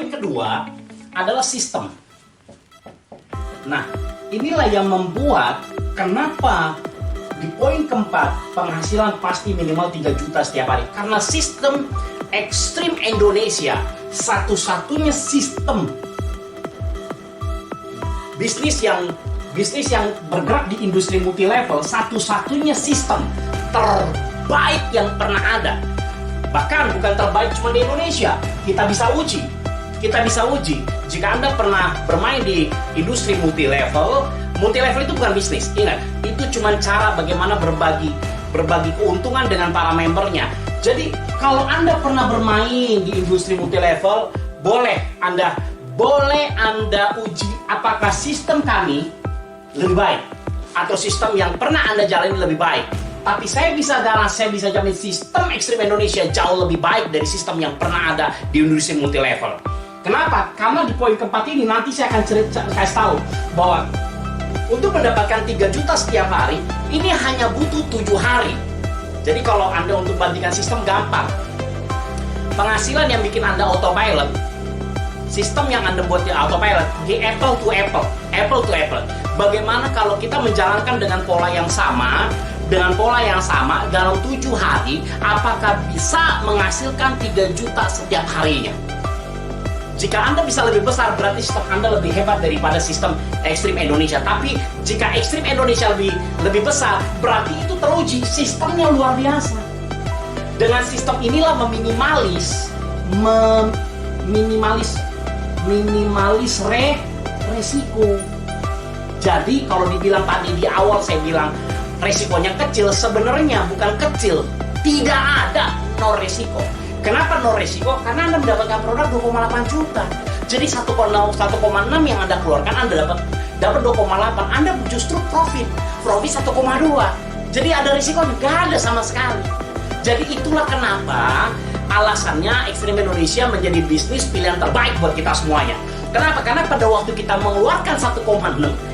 Poin kedua adalah sistem. Nah, inilah yang membuat kenapa di poin keempat penghasilan pasti minimal 3 juta setiap hari. Karena sistem Extreme Indonesia satu-satunya sistem bisnis yang bergerak di industri multi level, satu-satunya sistem terbaik yang pernah ada. Bahkan bukan terbaik cuma di Indonesia, kita bisa uji jika Anda pernah bermain di industri multi level itu bukan bisnis, ingat, itu cuma cara bagaimana berbagi keuntungan dengan para membernya. Jadi kalau Anda pernah bermain di industri multi level, boleh Anda uji apakah sistem kami lebih baik atau sistem yang pernah Anda jalani lebih baik. Tapi saya bisa jamin sistem Extreme Indonesia jauh lebih baik dari sistem yang pernah ada di industri multi level. Kenapa? Karena di poin keempat ini nanti saya akan kasih tahu bahwa untuk mendapatkan 3 juta setiap hari ini hanya butuh 7 hari. Jadi kalau Anda untuk bandingkan sistem gampang. Penghasilan yang bikin Anda autopilot, sistem yang Anda buat di autopilot di apple to apple. Bagaimana kalau kita menjalankan dengan pola yang sama dalam 7 hari, apakah bisa menghasilkan 3 juta setiap harinya? Jika Anda bisa lebih besar, berarti sistem Anda lebih hebat daripada sistem Extreme Indonesia. Tapi jika Extreme Indonesia lebih besar, berarti itu teruji sistemnya luar biasa. Dengan sistem inilah minimalis resiko. Jadi kalau dibilang tadi di awal saya bilang resikonya kecil, sebenarnya bukan kecil, tidak ada no resiko. Kenapa no resiko? Karena Anda mendapatkan produk 2,8 juta. Jadi 1,6 yang Anda keluarkan, Anda dapat 2,8. Anda justru profit 1,2. Jadi ada resiko nggak ada sama sekali. Jadi itulah kenapa alasannya Extreme Indonesia menjadi bisnis pilihan terbaik buat kita semuanya. Kenapa? Karena pada waktu kita mengeluarkan 1,6,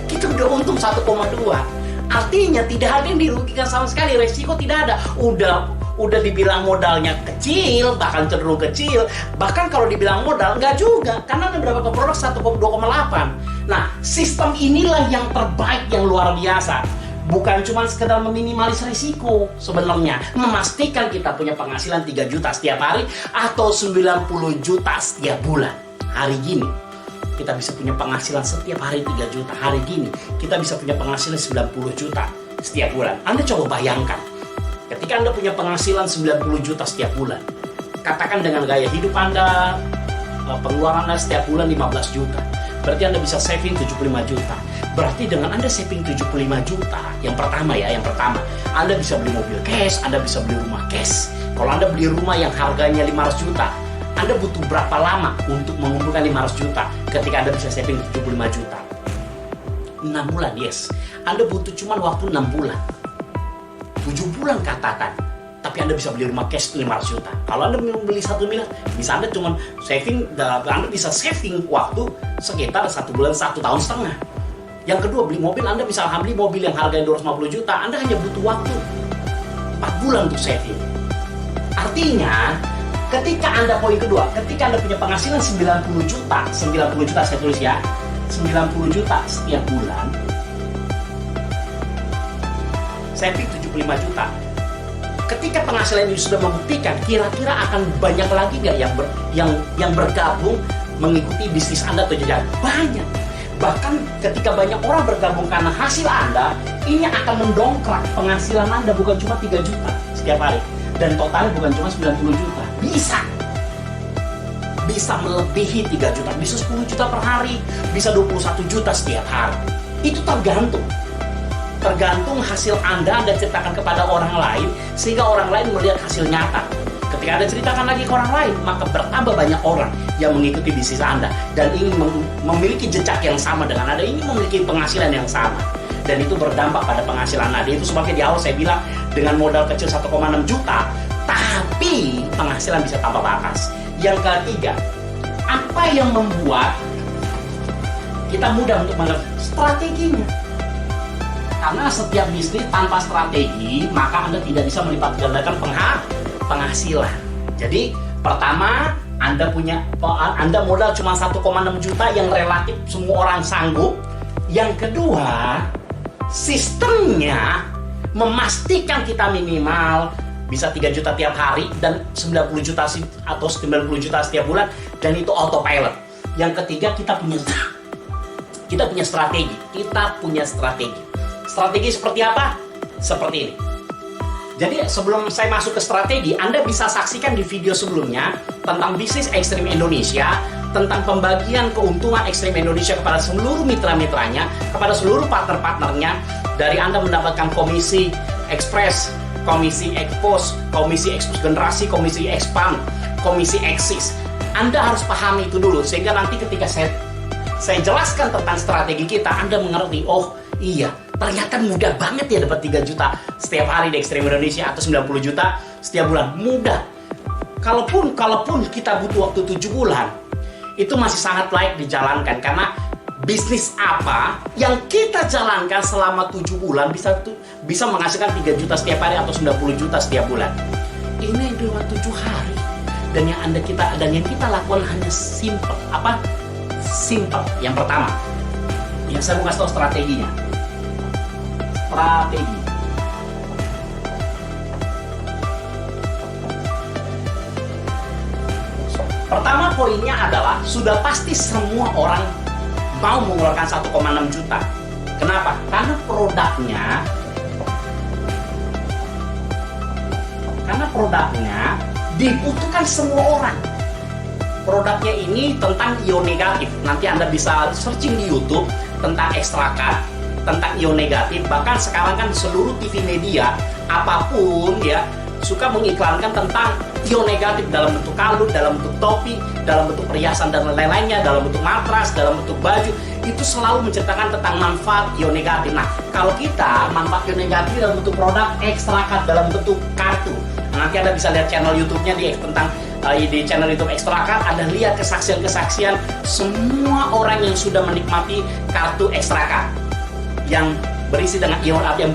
kita udah untung 1,2. Artinya tidak ada yang dirugikan sama sekali, resiko tidak ada. Udah dibilang modalnya kecil, bahkan cenderung kecil. Bahkan kalau dibilang modal, nggak juga. Karena Anda mendapatkan produk 1,2,8. Nah, sistem inilah yang terbaik, yang luar biasa. Bukan cuma sekedar meminimalis risiko sebenarnya. Memastikan kita punya penghasilan 3 juta setiap hari atau 90 juta setiap bulan. Hari gini, kita bisa punya penghasilan setiap hari 3 juta. Hari gini, kita bisa punya penghasilan 90 juta setiap bulan. Anda coba bayangkan. Ketika Anda punya penghasilan 90 juta setiap bulan, katakan dengan gaya hidup Anda, pengeluaran Anda setiap bulan 15 juta, berarti Anda bisa saving 75 juta. Berarti dengan Anda saving 75 juta, yang pertama, Anda bisa beli mobil cash, Anda bisa beli rumah cash. Kalau Anda beli rumah yang harganya 500 juta, Anda butuh berapa lama untuk mengumpulkan 500 juta ketika Anda bisa saving 75 juta? 6 bulan, yes. Anda butuh cuma waktu 6 bulan. 7 bulan katakan, tapi Anda bisa beli rumah cash 500 juta. Kalau Anda beli 1 miliar, bisa Anda cuma Anda bisa saving waktu sekitar 1 bulan, 1 tahun setengah. Yang kedua, beli mobil, Anda bisa beli mobil yang harganya 250 juta, Anda hanya butuh waktu 4 bulan untuk saving. Artinya, ketika Anda poin kedua, ketika Anda punya penghasilan 90 juta saya tulis ya, 90 juta setiap bulan, saving 75 juta. Ketika penghasilan ini sudah membuktikan, kira-kira akan banyak lagi nggak yang bergabung mengikuti bisnis Anda atau jajan? Banyak. Bahkan ketika banyak orang bergabung karena hasil Anda, ini akan mendongkrak penghasilan Anda bukan cuma 3 juta setiap hari. Dan totalnya bukan cuma 90 juta. Bisa melebihi 3 juta, bisa 10 juta per hari, bisa 21 juta setiap hari. Itu tergantung hasil Anda ceritakan kepada orang lain, sehingga orang lain melihat hasil nyata. Ketika Anda ceritakan lagi ke orang lain, maka bertambah banyak orang yang mengikuti bisnis Anda dan ingin memiliki jejak yang sama dengan Anda, ingin memiliki penghasilan yang sama, dan itu berdampak pada penghasilan Anda. Itu sebabnya di awal saya bilang dengan modal kecil 1,6 juta, tapi penghasilan bisa tambah bakas. Yang ketiga, apa yang membuat kita mudah untuk mengerti? Strateginya. Karena setiap bisnis tanpa strategi, maka Anda tidak bisa melipat gandakan penghasilan. Jadi, pertama, Anda modal cuma 1,6 juta yang relatif semua orang sanggup. Yang kedua, sistemnya memastikan kita minimal bisa 3 juta tiap hari dan 90 juta atau 90 juta setiap bulan, dan itu autopilot. Yang ketiga, kita punya strategi. Strategi seperti apa? Seperti ini. Jadi sebelum saya masuk ke strategi, Anda bisa saksikan di video sebelumnya tentang bisnis ekstrim Indonesia, tentang pembagian keuntungan ekstrim Indonesia kepada seluruh mitra-mitranya, kepada seluruh partner-partnernya, dari Anda mendapatkan komisi ekspres, komisi ekspos, komisi ekspos generasi, komisi expand, komisi eksis. Anda harus pahami itu dulu, sehingga nanti ketika saya jelaskan tentang strategi kita, Anda mengerti, oh iya, ternyata mudah banget ya dapat 3 juta setiap hari di Ekstrim Indonesia atau 90 juta setiap bulan. Mudah. Kalaupun kita butuh waktu 7 bulan, itu masih sangat layak dijalankan, karena bisnis apa yang kita jalankan selama 7 bulan bisa menghasilkan 3 juta setiap hari atau 90 juta setiap bulan. Ini cuma 7 hari. Dan yang kita lakukan hanya simple. Apa? Simple. Yang pertama, yang saya mau kasih tahu strateginya. Strategi. Pertama poinnya adalah sudah pasti semua orang mau mengeluarkan 1,6 juta. Kenapa? Karena produknya dibutuhkan semua orang. Produknya ini tentang ion negatif. Nanti Anda bisa searching di YouTube tentang ekstrakat, tentang ion negatif. Bahkan sekarang kan seluruh TV media apapun ya suka mengiklankan tentang ion negatif dalam bentuk kalung, dalam bentuk topi, dalam bentuk perhiasan dan lain-lainnya, dalam bentuk matras, dalam bentuk baju. Itu selalu menceritakan tentang manfaat ion negatif. Nah, kalau kita manfaat ion negatif dalam bentuk produk ekstrakat, dalam bentuk kartu. Nanti Anda bisa lihat channel YouTube-nya di channel YouTube Ekstrakat. Anda lihat kesaksian-kesaksian semua orang yang sudah menikmati kartu Ekstrakat yang berisi dengan ion, yang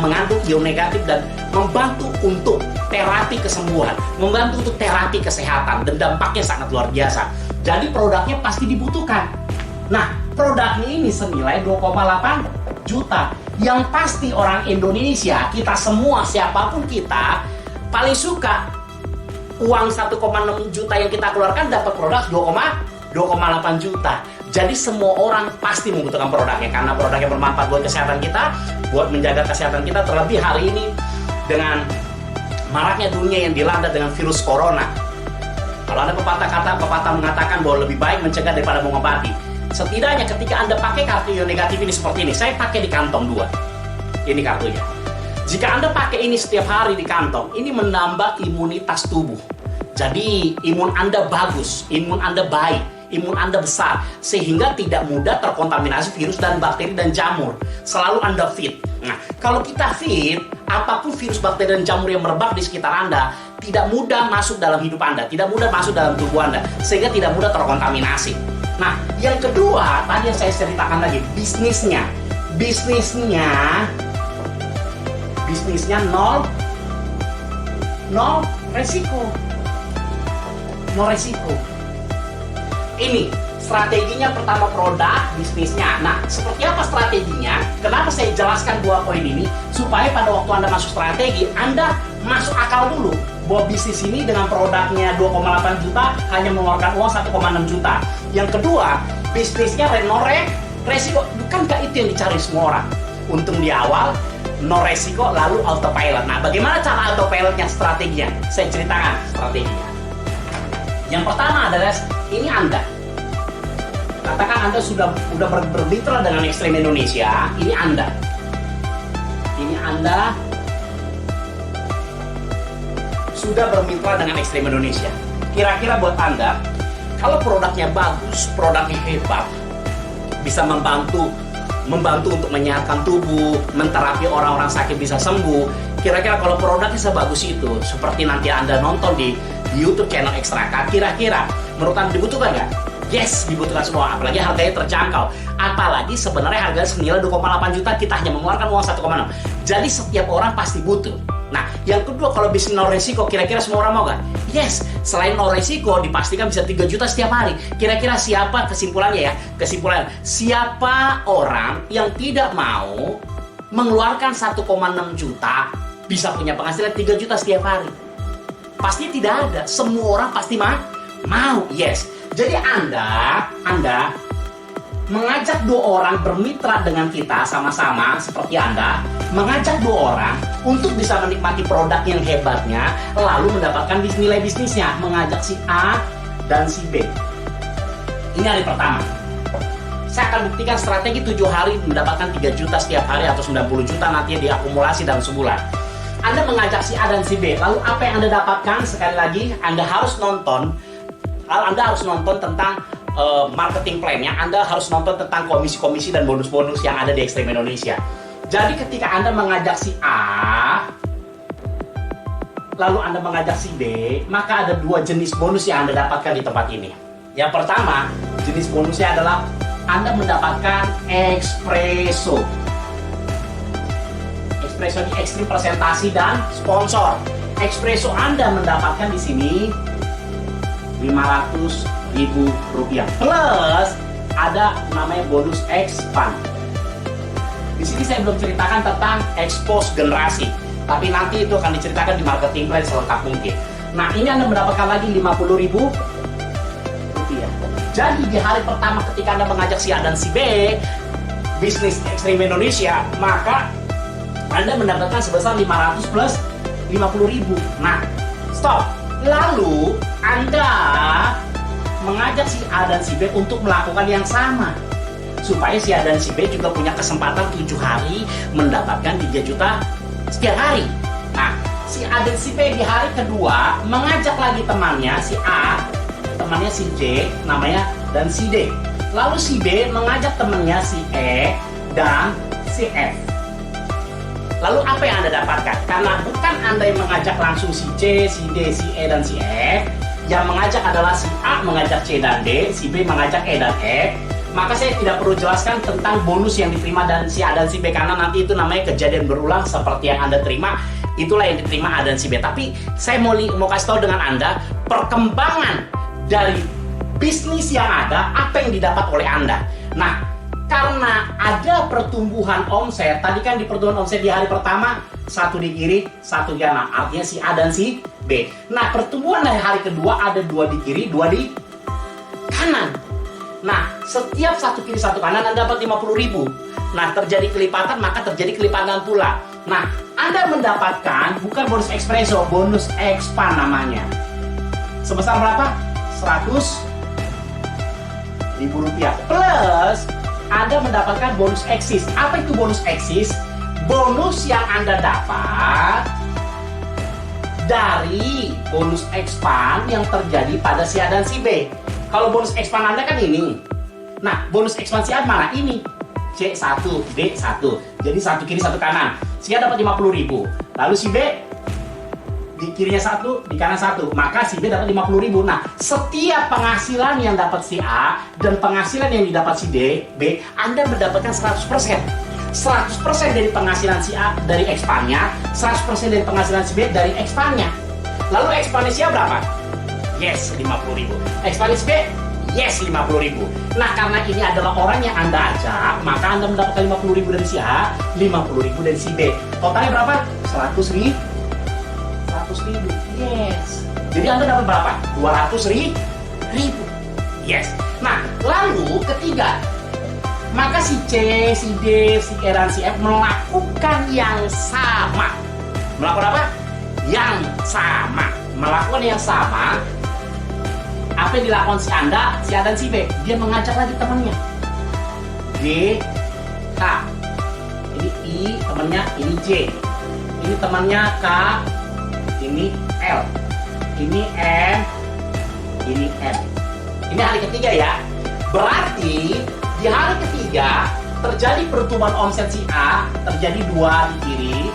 mengandung ion negatif dan membantu untuk terapi kesembuhan, membantu untuk terapi kesehatan, dan dampaknya sangat luar biasa. Jadi produknya pasti dibutuhkan. Nah, produknya ini senilai 2,8 juta. Yang pasti orang Indonesia, kita semua, siapapun kita, paling suka uang 1,6 juta yang kita keluarkan dapat produk 2,8 juta. Jadi semua orang pasti membutuhkan produknya, karena produknya bermanfaat buat kesehatan kita, buat menjaga kesehatan kita. Terlebih hari ini dengan maraknya dunia yang dilanda dengan virus corona. Kalau ada pepatah mengatakan bahwa lebih baik mencegah daripada mengobati. Setidaknya ketika Anda pakai kartu ion negatif ini seperti ini, saya pakai di kantong 2. Ini kartunya. Jika Anda pakai ini setiap hari di kantong, ini menambah imunitas tubuh. Jadi imun Anda bagus, imun Anda baik, imun Anda besar, sehingga tidak mudah terkontaminasi virus dan bakteri dan jamur. Selalu Anda fit. Nah, kalau kita fit, apapun virus, bakteri, dan jamur yang merebak di sekitar Anda tidak mudah masuk dalam hidup Anda, tidak mudah masuk dalam tubuh Anda, sehingga tidak mudah terkontaminasi. Nah, yang kedua, tadi yang saya ceritakan lagi, bisnisnya nol resiko. Ini strateginya, pertama produk, bisnisnya. Nah, seperti apa strateginya? Kenapa saya jelaskan 2 poin ini? Supaya pada waktu Anda masuk strategi, Anda masuk akal dulu bahwa bisnis ini dengan produknya 2,8 juta hanya mengeluarkan uang 1,6 juta. Yang kedua, bisnisnya resiko. Bukankah itu yang dicari semua orang? Untung di awal, no resiko, lalu autopilot. Nah, bagaimana cara autopilotnya, strateginya? Saya ceritakan strateginya. Yang pertama adalah ini Anda. Katakan Anda sudah bermitra dengan Ekstrim Indonesia. Ini Anda sudah bermitra dengan Ekstrim Indonesia. Kira-kira buat Anda, kalau produknya bagus, produknya hebat, bisa membantu untuk menyehatkan tubuh, menterapi orang-orang sakit bisa sembuh. Kira-kira kalau produknya sebagus itu, seperti nanti Anda nonton di YouTube channel Ekstrakat, kira-kira menurut Anda dibutuhkan nggak? Yes, dibutuhkan semua. Apalagi harganya terjangkau. Apalagi sebenarnya harganya senilai 2,8 juta, kita hanya mengeluarkan uang 1,6. Jadi setiap orang pasti butuh. Nah, yang kedua, kalau bisnis nol resiko, kira-kira semua orang mau gak? Yes, selain nol resiko, dipastikan bisa 3 juta setiap hari. Kira-kira siapa, kesimpulannya ya? Kesimpulan, siapa orang yang tidak mau mengeluarkan 1,6 juta, bisa punya penghasilan 3 juta setiap hari? Pasti tidak ada. Semua orang pasti mau. Yes. Jadi Anda mengajak 2 orang bermitra dengan kita sama-sama seperti Anda, mengajak 2 orang untuk bisa menikmati produk yang hebatnya, lalu mendapatkan nilai bisnisnya, mengajak si A dan si B. Ini hari pertama. Saya akan buktikan strategi 7 hari mendapatkan 3 juta setiap hari atau 90 juta nanti diakumulasi dalam sebulan. Anda mengajak si A dan si B, lalu apa yang Anda dapatkan? Sekali lagi, Anda harus nonton tentang marketing plan-nya. Anda harus nonton tentang komisi-komisi dan bonus-bonus yang ada di Extreme Indonesia. Jadi ketika Anda mengajak si A, lalu Anda mengajak si B, maka ada 2 jenis bonus yang Anda dapatkan di tempat ini. Yang pertama, jenis bonusnya adalah Anda mendapatkan espresso. Espresso di Extreme presentasi dan sponsor. Espresso Anda mendapatkan di sini Rp500.000 plus ada namanya bonus expand. Di sini saya belum ceritakan tentang expose generasi, tapi nanti itu akan diceritakan di marketing plan selengkap mungkin. Nah, ini Anda mendapatkan lagi Rp50.000. Jadi di hari pertama ketika Anda mengajak si A dan si B bisnis Extreme Indonesia, maka Anda mendapatkan sebesar 500 plus 50.000. Nah, stop. Lalu Anda mengajak si A dan si B untuk melakukan yang sama, supaya si A dan si B juga punya kesempatan 7 hari mendapatkan 3 juta setiap hari. Nah, si A dan si B di hari kedua mengajak lagi temannya, si A, temannya si J, namanya, dan si D. Lalu si B mengajak temannya si E dan si F. Lalu apa yang Anda dapatkan? Karena bukan Anda yang mengajak langsung si C, si D, si E, dan si F, yang mengajak adalah si A mengajak C dan D, si B mengajak E dan F, maka saya tidak perlu jelaskan tentang bonus yang diterima dan si A dan si B, karena nanti itu namanya kejadian berulang seperti yang Anda terima, itulah yang diterima A dan si B. Tapi saya mau kasih tahu dengan Anda perkembangan dari bisnis yang ada, apa yang didapat oleh Anda. Nah, karena ada pertumbuhan omset, tadi kan di pertumbuhan omset di hari pertama 1 di kiri, 1 di kanan, artinya si A dan si B. Nah, pertumbuhan dari hari kedua ada 2 di kiri, 2 di kanan. Nah, setiap 1 kiri 1 kanan Anda dapat 50.000. Nah, terjadi kelipatan, maka terjadi kelipatan pula. Nah, Anda mendapatkan bukan bonus espresso, bonus expand namanya. Sebesar berapa? Rp100.000 plus Anda mendapatkan bonus eksis. Apa itu bonus eksis? Bonus yang Anda dapat dari bonus expand yang terjadi pada si A dan si B. Kalau bonus expand Anda kan ini. Nah, bonus expand si A mana? Ini. C1, D1. Jadi 1 kiri 1 kanan. Si A dapat 50.000. Lalu si B di kirinya 1, di kanan 1, maka si B dapat 50.000. Nah, setiap penghasilan yang dapat si A dan penghasilan yang didapat si B, Anda mendapatkan 100%. 100% dari penghasilan si A dari expand-nya, 100% dari penghasilan si B dari expand-nya. Lalu expand-nya si A berapa? Yes, 50.000. Expand-nya si B? Yes, 50.000. Nah, karena ini adalah orang yang Anda ajak, maka Anda mendapatkan 50.000 dari si A, 50.000 dari si B. Totalnya berapa? 100.000. Yes. Jadi Anda dapat berapa? 200.000. Yes. Nah, lalu ketiga, maka si C, si D, si E, dan si F melakukan yang sama. Melakukan apa? Yang sama. Melakukan yang sama. Apa yang dilakukan si Anda, si A dan si B? Dia mengajak lagi temannya. G, K. Ini I, temannya, ini J. Ini temannya K, ini L, ini M, ini N. Ini hari ketiga ya. Berarti di hari ketiga terjadi pertumbuhan omset si A, terjadi 2 di kiri.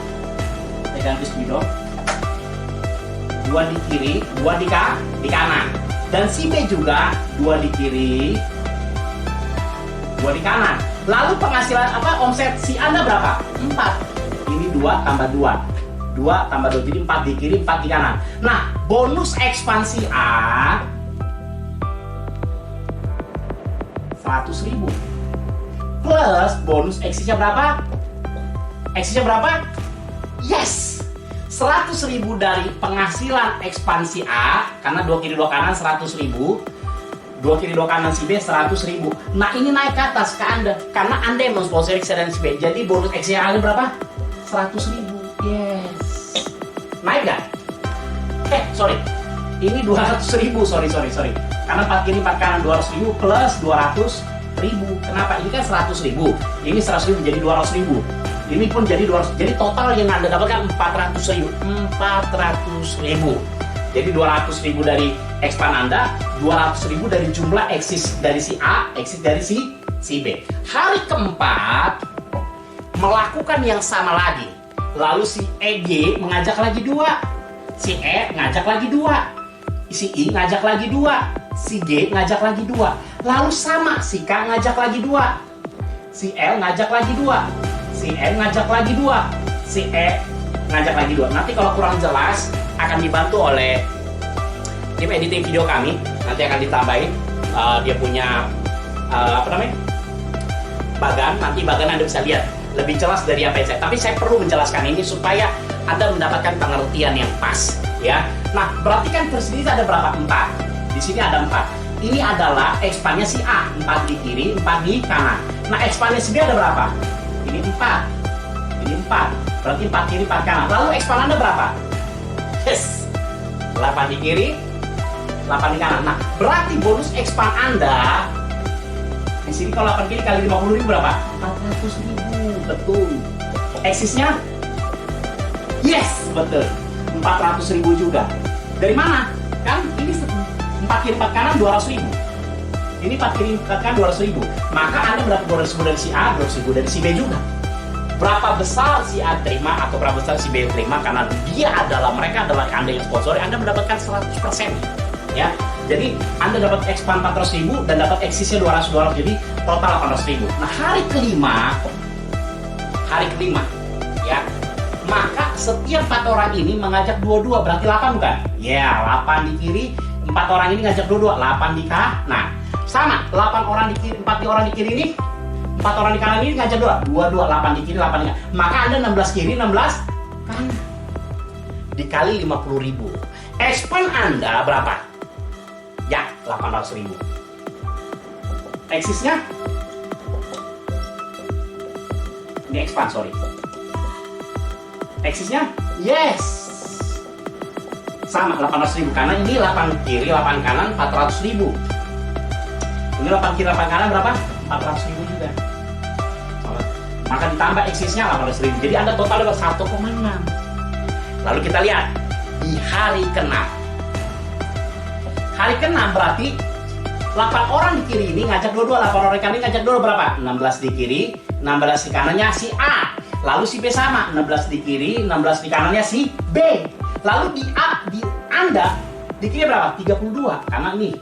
Saya ganti speedo. 2 di kiri, 2 di kanan. Dan si B juga 2 di kiri, 2 di kanan. Lalu penghasilan omset si Anda berapa? 4. Ini 2 tambah 2. 2 tambah 2, jadi 4 di kiri, 4 di kanan. Nah, bonus ekspansi A 100.000 plus bonus eksisnya berapa? Eksisnya berapa? Yes! 100.000 dari penghasilan ekspansi A, karena 2 kiri 2 kanan 100.000, 2 kiri 2 kanan si B 100.000. Nah, ini naik ke atas ke Anda karena Anda yang mensponsori si A dan si B. Jadi bonus eksisnya A berapa? 100.000. Yes. Naik nggak? Sorry. Ini 200.000. Sorry. Karena 4 kiri 4 kanan 200.000 plus 200.000. Kenapa? Ini kan 100.000. Ini 100.000 jadi 200.000. Ini pun jadi 200. Jadi total yang Anda dapatkan 400.000. 400.000. Jadi 200.000 dari expand Anda, 200.000 dari jumlah eksis dari si A, eksis dari si B. Hari keempat melakukan yang sama lagi. Lalu si EG mengajak lagi 2. Si E ngajak lagi 2. Si I ngajak lagi 2. Si G ngajak lagi 2. Lalu sama, si K ngajak lagi 2. Si L ngajak lagi 2. Si N ngajak lagi 2. Si E ngajak lagi 2. Nanti kalau kurang jelas akan dibantu oleh tim editing video kami. Nanti akan ditambahin dia punya bagan. Nanti bagan Anda bisa lihat lebih jelas dari apa yang saya. Tapi saya perlu menjelaskan ini supaya Anda mendapatkan pengertian yang pas, ya. Nah, berarti kan persegi ada berapa? 4. Di sini ada 4. Ini adalah ekspannya si A, 4 di kiri, 4 di kanan. Nah, ekspannya si B ada berapa? Ini 4. Ini 4. Berarti 4 kiri, 4 kanan. Lalu ekspan Anda berapa? Yes. 8 di kiri, 8 di kanan. Nah, berarti bonus ekspan Anda di sini kalau 8 kiri kali 50.000 berapa? 400.000. Betul. Eksisnya? Yes, betul. 400.000 juga. Dari mana? Kan ini 4 kiri 4 kanan 200.000. Ini 4 kiri 4 kanan 200.000. Maka Anda mendapat 200.000 dari si A, 200.000 dari si B juga. Berapa besar si A terima atau berapa besar si B terima karena mereka adalah Anda yang sponsori, Anda mendapatkan 100%. Ya. Jadi Anda dapat expand 400.000 dan dapat eksisnya 200, jadi total 800.000. Nah, hari kelima, ya, maka setiap 4 orang ini mengajak 22, berarti 8 bukan? Ya, 8 di kiri, 4 orang ini ngajak 22, 8 di kanan. Nah, sama, 8 orang di kiri, 4 orang di kiri ini, 4 orang di kanan ini ngajak 22, 8 di kiri, 8 di kanan. Maka Anda 16 kiri, 16 kanan. Dikali 50.000. Expand Anda berapa? Ya, 800.000. Eksisnya? Ini expand, sorry. Eksisnya? Yes. Sama, 800.000. Karena ini 8 kiri, 8 kanan, 400.000. Ini 8 kiri, 8 kanan berapa? 400.000 juga. Maka ditambah eksisnya 800.000. Jadi Anda total dapat 1,6. Lalu kita lihat di hari ke-6. Hari ke-6 berarti 8 orang di kiri ini ngajak 22, 8 orang di kanan ini ngajak 22 berapa? 16 di kiri, 16 di kanannya si A. Lalu si B sama, 16 di kiri, 16 di kanannya si B. Lalu di A, di Anda, di kiri berapa? 32, karena ini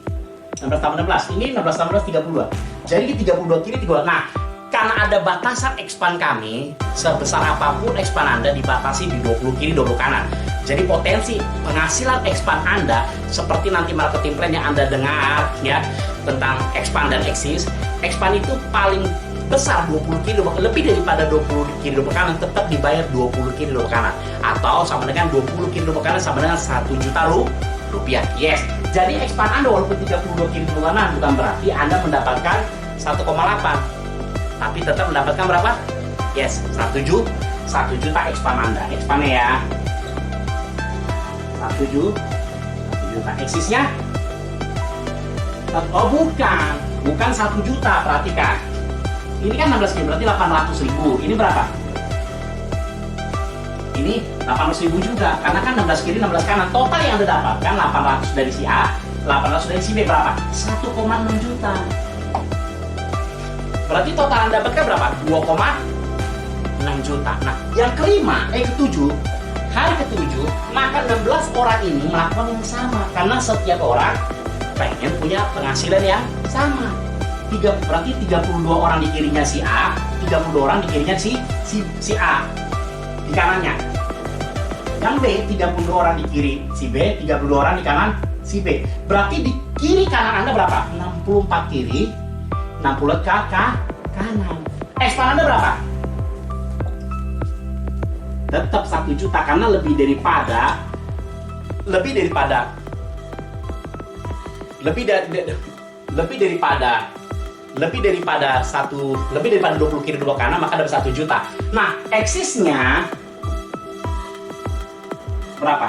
16 tambah 16, ini 16 tambah 16, 32. Jadi 32 kiri, 32. Nah, karena ada batasan expand kami, sebesar apapun expand Anda dibatasi di 20 kiri, 20 kanan. Jadi potensi penghasilan expand Anda seperti nanti marketing plan yang Anda dengar ya tentang expand dan eksis. Expand itu paling besar 20 kiri, lebih daripada 20 kiri 20 kanan tetap dibayar 20 kiri 20 kanan. Atau sama dengan 20 kiri 20 kanan sama dengan 1 juta rupiah. Yes. Jadi expand Anda walaupun 32 kiri 20 kanan bukan berarti Anda mendapatkan 1,8. Tapi tetap mendapatkan berapa? Yes, 1 juta expand Anda. Expandnya ya. 1 juta. Eksisnya? Oh bukan 1 juta, perhatikan. Ini kan 16 ribu, berarti 800.000. Ini berapa? Ini 800.000 juga, karena kan 16 kiri, 16 kanan. Total yang Anda dapatkan 800 dari si A, 800 dari si B berapa? 1,6 juta. Berarti total Anda dapatkan berapa? 2,6 juta. Nah, yang kelima, ketujuh, hari ketujuh, maka 16 orang ini melakukan yang sama. Karena setiap orang pengen punya penghasilan yang sama. Berarti 32 orang di kirinya si A, 32 orang di kirinya si A. Di kanannya. Yang B 32 orang di kiri si B, 32 orang di kanan si B. Berarti di kiri kanan Anda berapa? 64 kiri, 60 ke kanan. Ekspan Anda berapa? Tetap 1 juta karena lebih daripada 20 kiri 2 kanan, maka dapat 1 juta. Nah, eksisnya berapa?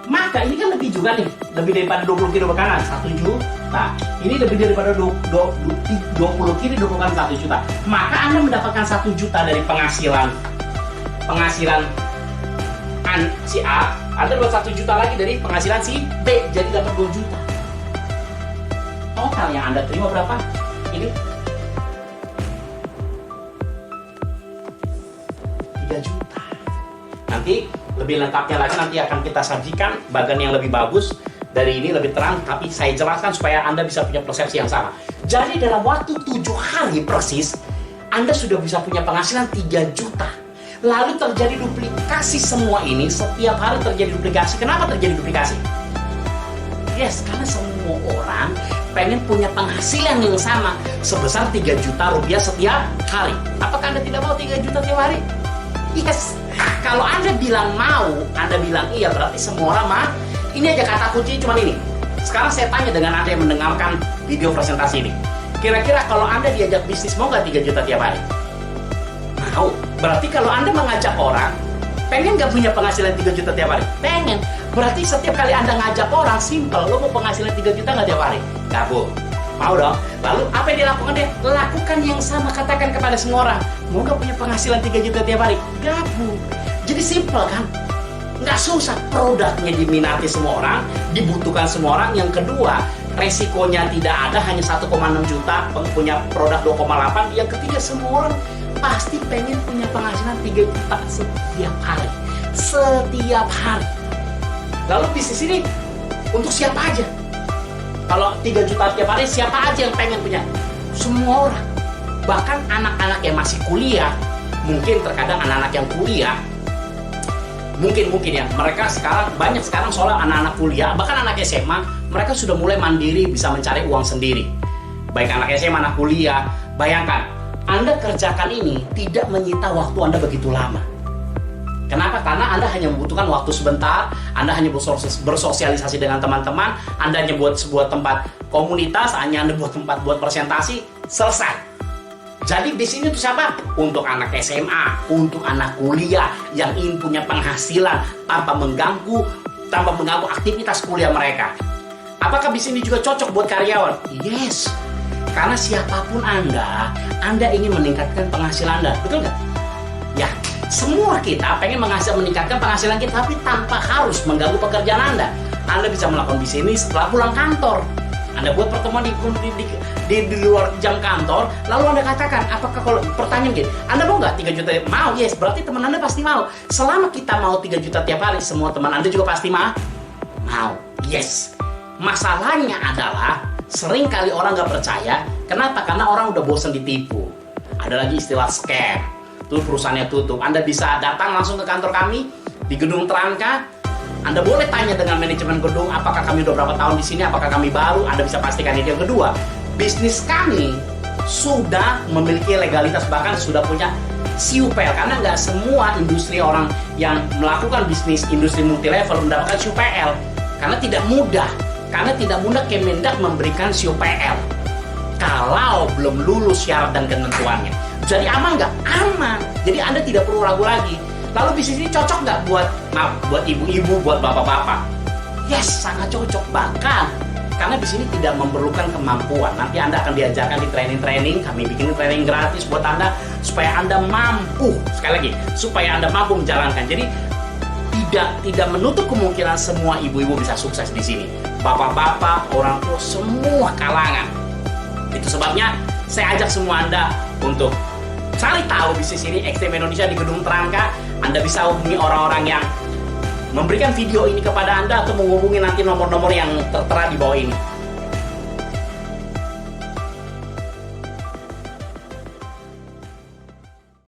Maka ini kan lebih juga nih, lebih daripada 20 kiri 2 kanan, 1 juta. Ini lebih daripada 20 kiri 2 kanan, 1 juta. Maka Anda mendapatkan 1 juta dari penghasilan si A. Anda dapat 1 juta lagi dari penghasilan si B, jadi dapat 2 juta. Total yang Anda terima berapa? Ini 3 juta. Nanti lebih lengkapnya lagi nanti akan kita sajikan bagian yang lebih bagus dari ini, lebih terang, tapi saya jelaskan supaya Anda bisa punya persepsi yang sama. Jadi dalam waktu 7 hari persis Anda sudah bisa punya penghasilan 3 juta. Lalu terjadi duplikasi semua ini, setiap hari terjadi duplikasi. Kenapa terjadi duplikasi? Yes, karena semua orang pengen punya penghasilan yang sama sebesar 3 juta rupiah setiap hari. Apakah Anda tidak mau 3 juta tiap hari? Yes. Kalau Anda bilang mau, Anda bilang iya, berarti semua orang mah. Ini aja kata kuncinya cuma ini. Sekarang saya tanya dengan Anda yang mendengarkan video presentasi ini. Kira-kira kalau Anda diajak bisnis, mau nggak 3 juta tiap hari? Mau. Berarti kalau Anda mengajak orang, pengen nggak punya penghasilan 3 juta tiap hari? Pengen. Berarti setiap kali Anda ngajak orang, simple, lo mau penghasilan 3 juta nggak tiap hari? Gabung. Mau dong? Lalu apa yang dilakukan dia? Lakukan yang sama, katakan kepada semua orang. Mau nggak punya penghasilan 3 juta tiap hari? Gabung. Jadi simple kan? Nggak susah. Produknya diminati semua orang, dibutuhkan semua orang. Yang kedua, resikonya tidak ada, hanya 1,6 juta, punya produk 2,8. Yang ketiga, semua orang pasti pengen punya penghasilan 3 juta setiap hari. Setiap hari. Lalu bisnis ini untuk siapa aja? Kalau 3 juta tiap hari, siapa aja yang pengen punya? Semua orang. Bahkan anak-anak yang masih kuliah, mungkin terkadang anak-anak yang kuliah, mungkin ya, mereka banyak sekarang soalnya anak-anak kuliah, bahkan anak SMA, mereka sudah mulai mandiri, bisa mencari uang sendiri. Baik anak SMA, anak kuliah, bayangkan, Anda kerjakan ini tidak menyita waktu Anda begitu lama. Kenapa? Karena Anda hanya membutuhkan waktu sebentar, Anda hanya bersosialisasi dengan teman-teman, Anda hanya buat sebuah tempat komunitas, hanya Anda buat tempat buat presentasi, selesai. Jadi di sini untuk siapa? Untuk anak SMA, untuk anak kuliah yang ingin punya penghasilan tanpa mengganggu aktivitas kuliah mereka. Apakah di sini juga cocok buat karyawan? Yes. Karena siapapun Anda ingin meningkatkan penghasilan Anda, betul nggak? Ya, semua kita pengen meningkatkan penghasilan kita, tapi tanpa harus mengganggu pekerjaan Anda. Anda bisa melakukan bisnis setelah pulang kantor. Anda buat pertemuan di luar jam kantor, lalu Anda katakan, apakah kalau pertanyaan gini, Anda mau nggak 3 juta? Mau, yes, berarti teman Anda pasti mau. Selama kita mau 3 juta tiap hari, semua teman Anda juga pasti mau, yes. Masalahnya adalah, sering kali orang nggak percaya. Kenapa? Karena orang udah bosan ditipu. Ada lagi istilah scam. Tuh perusahaannya tutup. Anda bisa datang langsung ke kantor kami di Gedung Trangka. Anda boleh tanya dengan manajemen gedung, apakah kami udah berapa tahun di sini, apakah kami baru. Anda bisa pastikan itu. Yang kedua, bisnis kami sudah memiliki legalitas, bahkan sudah punya SIUPL. Karena nggak semua industri orang yang melakukan bisnis industri multilevel mendapatkan SIUPL. Karena tidak mudah. Karena tidak mudah Kemendak memberikan SIUPL kalau belum lulus syarat dan ketentuannya. Jadi aman nggak? Aman. Jadi Anda tidak perlu ragu lagi. Lalu bisnis ini cocok nggak buat ibu-ibu, buat bapak-bapak? Yes, sangat cocok. Bahkan karena di sini tidak memerlukan kemampuan. Nanti Anda akan diajarkan di training. Kami bikin training gratis buat Anda supaya Anda mampu. Sekali lagi, supaya Anda mampu menjalankan. Jadi tidak menutup kemungkinan semua ibu-ibu bisa sukses di sini. Bapak-bapak, orang tua, semua kalangan. Itu sebabnya saya ajak semua Anda untuk cari tahu bisnis ini, Extreme Indonesia di Gedung Trangka. Anda bisa hubungi orang-orang yang memberikan video ini kepada Anda atau menghubungi nanti nomor-nomor yang tertera di bawah ini.